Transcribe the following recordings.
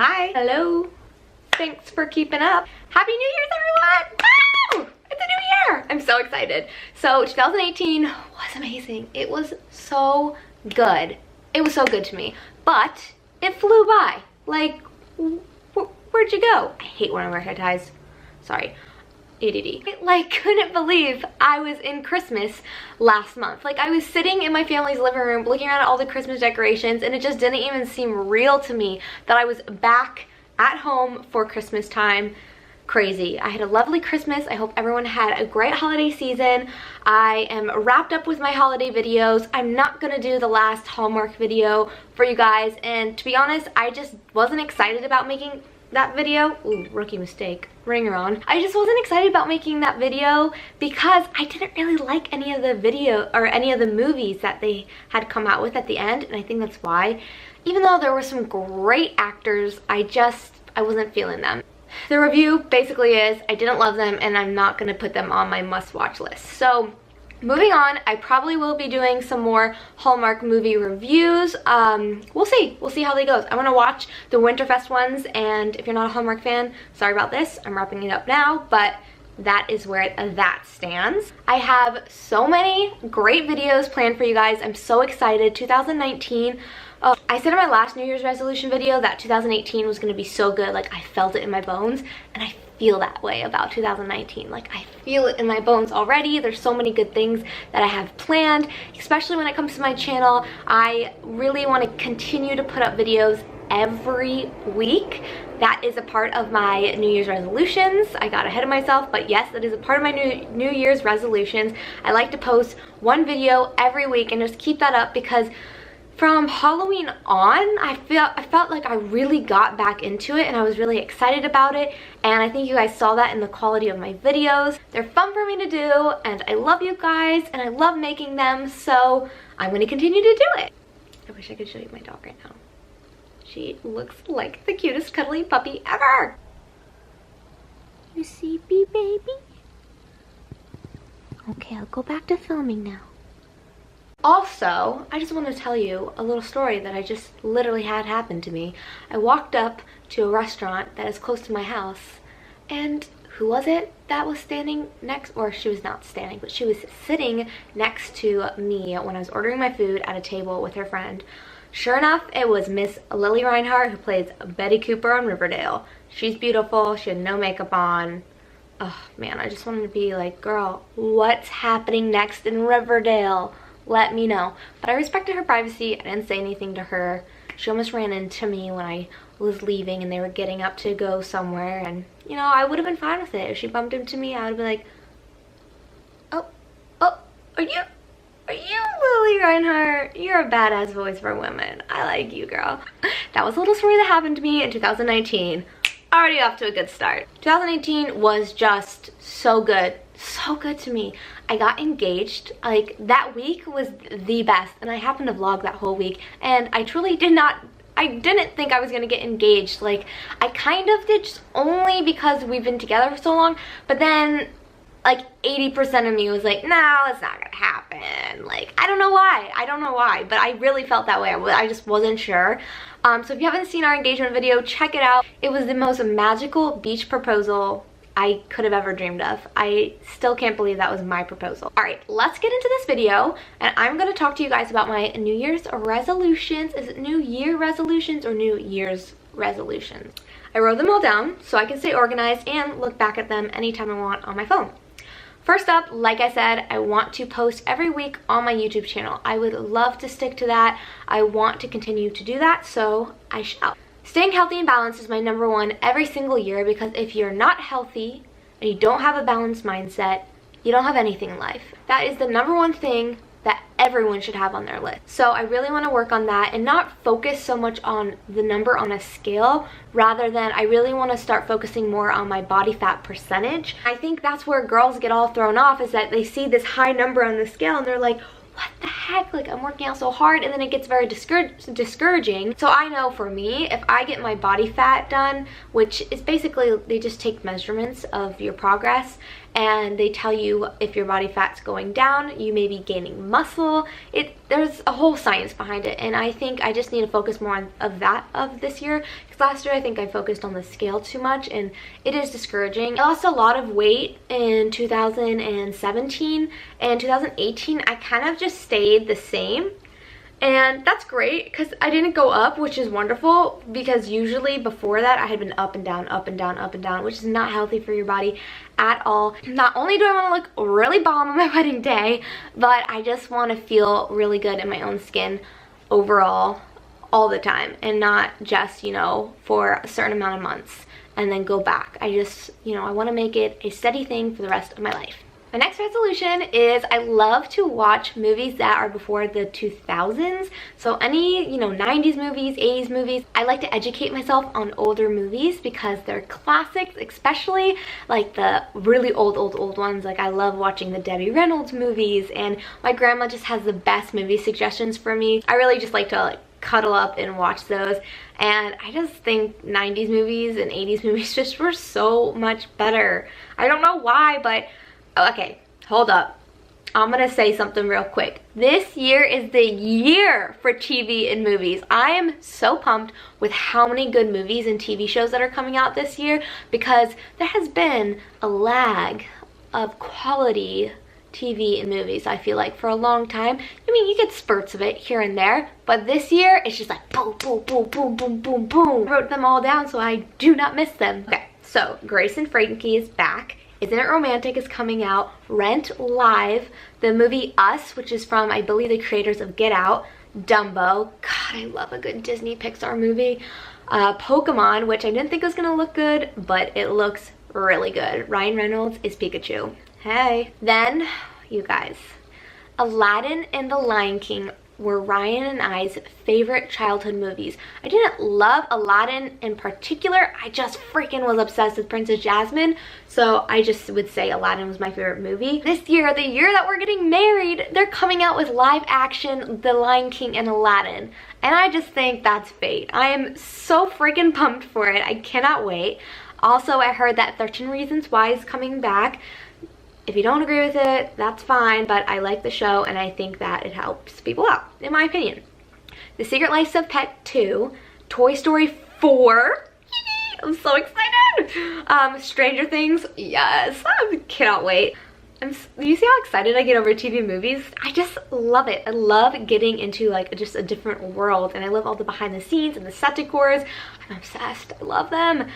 Hi. Hello. Thanks for keeping up. Happy New Year's, everyone! Woo! It's a new year! I'm so excited. So 2018 was amazing. It was so good. It was so good to me. But it flew by. Like, where'd you go? I hate wearing hair ties. Sorry. ADD. I couldn't believe I was in Christmas last month. Like, I was sitting in my family's living room looking at all the Christmas decorations, and it just didn't even seem real to me that I was back at home for Christmas time. Crazy. I had a lovely Christmas. I hope everyone had a great holiday season. I am wrapped up with my holiday videos. I'm not gonna do the last Hallmark video for you guys, and to be honest, I just wasn't excited about making that video. Ooh, rookie mistake. Ringer on. I just wasn't excited about making that video because I didn't really like any of the video or any of the movies that they had come out with at the end, and I think that's why. Even though there were some great actors, I wasn't feeling them. The review basically is I didn't love them and I'm not gonna put them on my must-watch list. So moving on, I probably will be doing some more Hallmark movie reviews. We'll see how they go. I want to watch the Winterfest ones, and if you're not a Hallmark fan, sorry about this. I'm wrapping it up now, but that is where that stands. I have so many great videos planned for you guys. I'm so excited. 2019. I said in my last New Year's resolution video that 2018 was going to be so good. Like, I felt it in my bones, and I feel that way about 2019. Like, I feel it in my bones already. There's so many good things that I have planned, especially when it comes to my channel. I really want to continue to put up videos every week. That is a part of my New Year's resolutions. I got ahead of myself, but yes, that is a part of my New Year's resolutions. I like to post one video every week and just keep that up because from Halloween on, I felt like I really got back into it and I was really excited about it, and I think you guys saw that in the quality of my videos. They're fun for me to do, and I love you guys, and I love making them, so I'm going to continue to do it. I wish I could show you my dog right now. She looks like the cutest cuddly puppy ever. You see me, baby? Okay, I'll go back to filming now. Also, I just want to tell you a little story that I just literally had happen to me. I walked up to a restaurant that is close to my house, and who was it that was standing next, or she was not standing, but she was sitting next to me when I was ordering my food at a table with her friend. Sure enough, it was Miss Lily Reinhart, who plays Betty Cooper on Riverdale. She's beautiful. She had no makeup on. Oh man, I just wanted to be like, girl, what's happening next in Riverdale? Let me know. But I respected her privacy. I didn't say anything to her. She almost ran into me when I was leaving and they were getting up to go somewhere, and you know, I would have been fine with it. If she bumped into me, I would be like, oh, are you Lily Reinhart? You're a badass voice for women. I like you, girl. That was a little story that happened to me in 2019. Already off to a good start. 2018 was just so good to me. I got engaged. Like, that week was the best, and I happened to vlog that whole week, and I truly didn't think I was gonna get engaged. Like, I kind of did, just only because we've been together for so long, but then like 80% of me was like, no, it's not gonna happen. Like, I don't know why, but I really felt that way. I just wasn't sure. So if you haven't seen our engagement video, check it out. It was the most magical beach proposal I could have ever dreamed of. I still can't believe that was my proposal. All right, let's get into this video, and I'm gonna talk to you guys about my New Year's resolutions. Is it New Year resolutions or New Year's resolutions? I wrote them all down so I can stay organized and look back at them anytime I want on my phone. First up, like I said, I want to post every week on my YouTube channel. I would love to stick to that. I want to continue to do that, so I shall. Staying healthy and balanced is my number one every single year, because if you're not healthy and you don't have a balanced mindset, you don't have anything in life. That is the number one thing that everyone should have on their list. So I really want to work on that and not focus so much on the number on a scale, rather than I really want to start focusing more on my body fat percentage. I think that's where girls get all thrown off, is that they see this high number on the scale and they're like, what the heck, like, I'm working out so hard, and then it gets very discouraging. So I know for me, if I get my body fat done, which is basically they just take measurements of your progress, and they tell you if your body fat's going down, you may be gaining muscle. There's a whole science behind it, and I think I just need to focus more on of this year, because last year I think I focused on the scale too much, and it is discouraging. I lost a lot of weight in 2017, and 2018 I kind of just stayed the same. And that's great because I didn't go up, which is wonderful, because usually before that I had been up and down, up and down, up and down, which is not healthy for your body at all. Not only do I want to look really bomb on my wedding day, but I just want to feel really good in my own skin overall all the time, and not just, you know, for a certain amount of months and then go back. I just, you know, I want to make it a steady thing for the rest of my life. My next resolution is I love to watch movies that are before the 2000s. So any, you know, 90s movies, 80s movies. I like to educate myself on older movies because they're classics, especially like the really old ones. Like I love watching the Debbie Reynolds movies, and my grandma just has the best movie suggestions for me. I really just like to cuddle up and watch those, and I just think 90s movies and 80s movies just were so much better. I don't know why, but okay, hold up. I'm gonna say something real quick. This year is the year for TV and movies. I am so pumped with how many good movies and TV shows that are coming out this year, because there has been a lag of quality TV and movies, I feel like, for a long time. I mean, you get spurts of it here and there, but this year it's just like boom, boom, boom, boom, boom, boom, boom. I wrote them all down so I do not miss them. Okay, so Grace and Frankie is back. Isn't It Romantic is coming out. Rent Live, the movie Us, which is from, I believe, the creators of Get Out. Dumbo. God, I love a good Disney Pixar movie. Pokemon, which I didn't think was gonna look good, but it looks really good. Ryan Reynolds is Pikachu. Hey. Then, you guys, Aladdin and The Lion King were Ryan and I's favorite childhood movies. I didn't love Aladdin in particular. I just freaking was obsessed with Princess Jasmine. So I just would say Aladdin was my favorite movie. This year, the year that we're getting married, they're coming out with live action The Lion King and Aladdin. And I just think that's fate. I am so freaking pumped for it. I cannot wait. Also, I heard that 13 Reasons Why is coming back. If you don't agree with it, that's fine, but I like the show and I think that it helps people out, in my opinion. The Secret Life of Pet 2, Toy Story 4, I'm so excited! Stranger Things, yes, I cannot wait. You see how excited I get over TV movies? I just love it. I love getting into like just a different world, and I love all the behind the scenes and the set decors. I'm obsessed. I love them.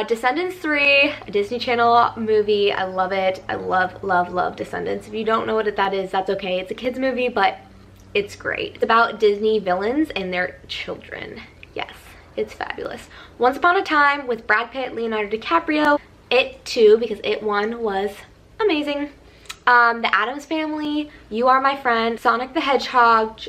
Descendants 3, a Disney Channel movie. I love it. I love, love, love Descendants. If you don't know what that is, that's okay. It's a kids movie, but it's great. It's about Disney villains and their children. Yes, it's fabulous. Once Upon a Time with Brad Pitt, Leonardo DiCaprio. It 2, because It 1 was amazing. The Addams Family, You Are My Friend, Sonic the Hedgehog,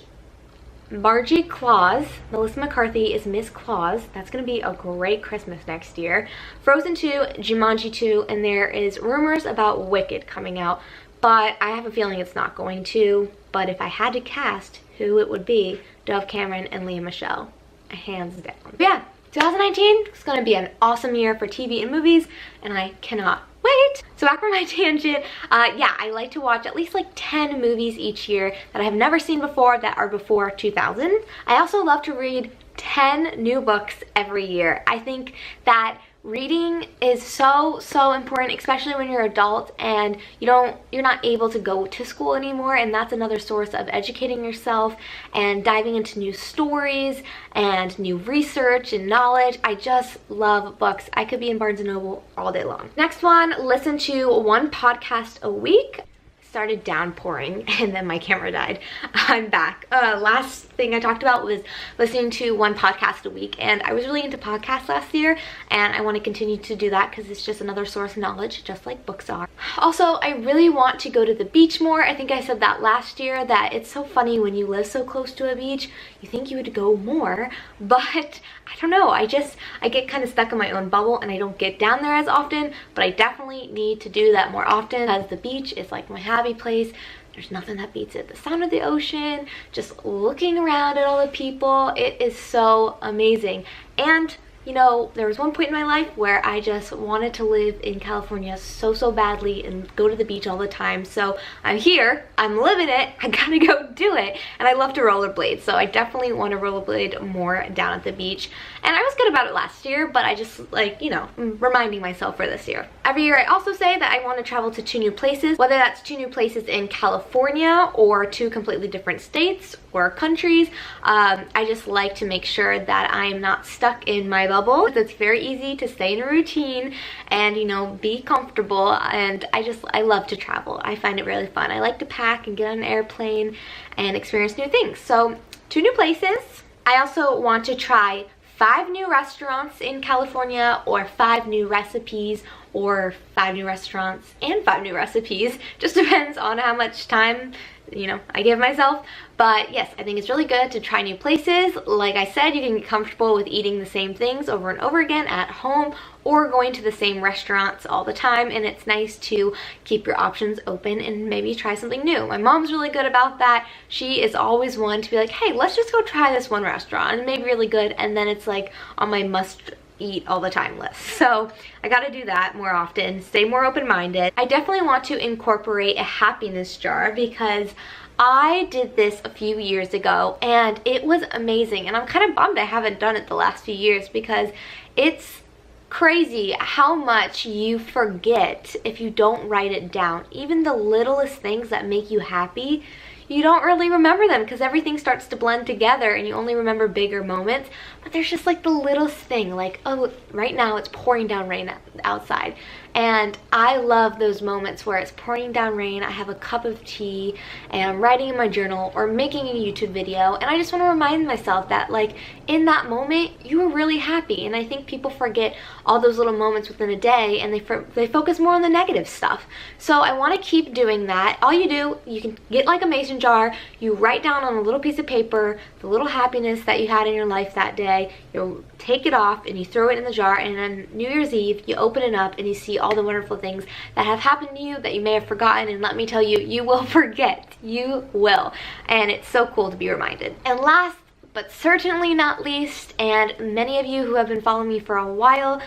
Margie Claus, Melissa McCarthy is Miss Claus. That's going to be a great Christmas next year. Frozen 2, Jumanji 2, and there is rumors about Wicked coming out, but I have a feeling it's not going to. But if I had to cast who it would be, Dove Cameron and Lea Michele, hands down. But yeah, 2019 is going to be an awesome year for TV and movies, and I cannot wait. So back from my tangent, yeah, I like to watch at least like 10 movies each year that I have never seen before that are before 2000. I also love to read 10 new books every year. I think that reading is so important, especially when you're an adult and you're not able to go to school anymore, and that's another source of educating yourself and diving into new stories and new research and knowledge. I just love books. I could be in Barnes & Noble all day long. Next one, listen to one podcast a week. Started downpouring and then my camera died. I'm back. Last thing I talked about was listening to one podcast a week, and I was really into podcasts last year, and I want to continue to do that because it's just another source of knowledge, just like books are. Also, I really want to go to the beach more. I think I said that last year, that it's so funny when you live so close to a beach, you think you would go more, but I don't know. I get kind of stuck in my own bubble and I don't get down there as often, but I definitely need to do that more often because the beach is like my happy place. There's nothing that beats it. The sound of the ocean, just looking around at all the people, it is so amazing. And You know, there was one point in my life where I just wanted to live in California so badly and go to the beach all the time. So I'm here, I'm living it, I gotta go do it. And I love to rollerblade, so I definitely want to rollerblade more down at the beach. And I was good about it last year, but I just, like, you know, I'm reminding myself for this year. Every year I also say that I want to travel to 2 new places, whether that's 2 new places in California or 2 completely different states or countries. I just like to make sure that I'm not stuck in my bubble. It's very easy to stay in a routine and, you know, be comfortable, and I love to travel. I find it really fun. I like to pack and get on an airplane and experience new things. So 2 new places. I also want to try 5 new restaurants in California, or 5 new recipes, or 5 new restaurants and 5 new recipes. Just depends on how much time, you know, I give myself. But yes, I think it's really good to try new places. Like I said, you can get comfortable with eating the same things over and over again at home, or going to the same restaurants all the time, and it's nice to keep your options open and maybe try something new. My mom's really good about that. She is always one to be like, hey, let's just go try this one restaurant, and maybe really good, and then it's like on my must eat all the time list. So I gotta do that more often, stay more open-minded. I definitely want to incorporate a happiness jar, because I did this a few years ago and it was amazing, and I'm kind of bummed I haven't done it the last few years, because it's crazy how much you forget if you don't write it down. Even the littlest things that make you happy, you don't really remember them because everything starts to blend together and you only remember bigger moments. But there's just like the littlest thing, like, oh, right now it's pouring down rain outside. And I love those moments where it's pouring down rain, I have a cup of tea, and I'm writing in my journal or making a YouTube video, and I just want to remind myself that, like, in that moment, you were really happy. And I think people forget all those little moments within a day, and they focus more on the negative stuff. So I want to keep doing that. All you do, you can get like a mason jar, you write down on a little piece of paper the little happiness that you had in your life that day, you take it off and you throw it in the jar, and on New Year's Eve, you open it up and you see all the wonderful things that have happened to you that you may have forgotten. And let me tell you, you will forget. You will. And it's so cool to be reminded. And last but certainly not least, and many of you who have been following me for a while,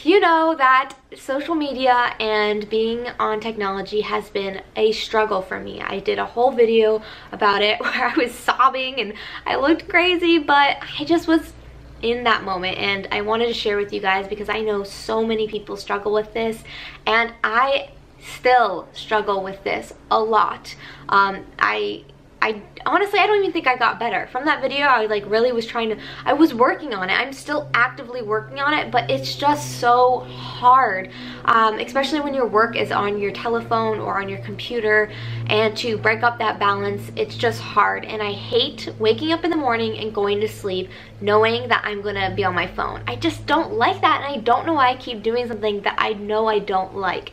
you know that social media and being on technology has been a struggle for me. I did a whole video about it where I was sobbing and I looked crazy, but I just was in that moment, and I wanted to share with you guys because I know so many people struggle with this, and I still struggle with this a lot. I honestly, I don't even think I got better. From that video, I like really was I was working on it. I'm still actively working on it, but it's just so hard, especially when your work is on your telephone or on your computer, and to break up that balance, it's just hard. And I hate waking up in the morning and going to sleep knowing that I'm gonna be on my phone. I just don't like that, and I don't know why I keep doing something that I know I don't like.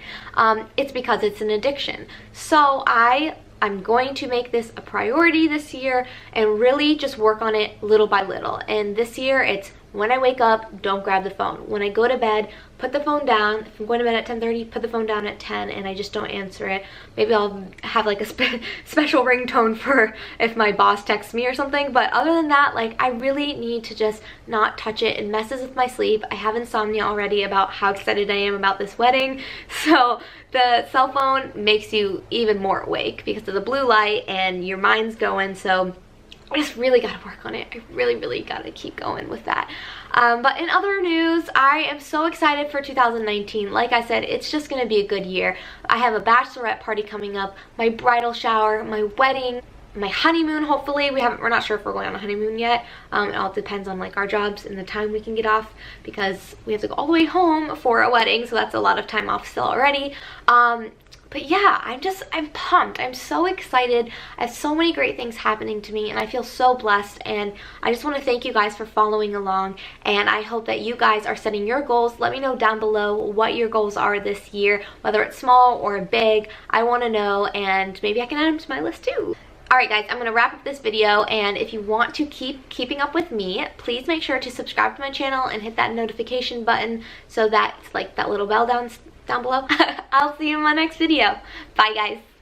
It's because it's an addiction. So I'm going to make this a priority this year and really just work on it little by little. And this year, it's when I wake up, don't grab the phone. When I go to bed, put the phone down. If I'm going to bed at 10:30, put the phone down at 10 and I just don't answer it. Maybe I'll have like a special ringtone for if my boss texts me or something. But other than that, like, I really need to just not touch it. It messes with my sleep. I have insomnia already about how excited I am about this wedding. So the cell phone makes you even more awake because of the blue light and your mind's going. So I just really got to work on it. I really got to keep going with that. But in other news, I am so excited for 2019. Like I said, it's just going to be a good year. I have a bachelorette party coming up, my bridal shower, my wedding, my honeymoon, hopefully. We're not sure if we're going on a honeymoon yet. It all depends on like our jobs and the time we can get off, because we have to go all the way home for a wedding, so that's a lot of time off still already. But yeah, I'm pumped. I'm so excited. I have so many great things happening to me, and I feel so blessed, and I just want to thank you guys for following along, and I hope that you guys are setting your goals. Let me know down below what your goals are this year, whether it's small or big. I want to know, and maybe I can add them to my list too. Alright guys, I'm going to wrap up this video, and if you want to keep keeping up with me, please make sure to subscribe to my channel and hit that notification button so that it's like that little bell down below. I'll see you in my next video. Bye guys.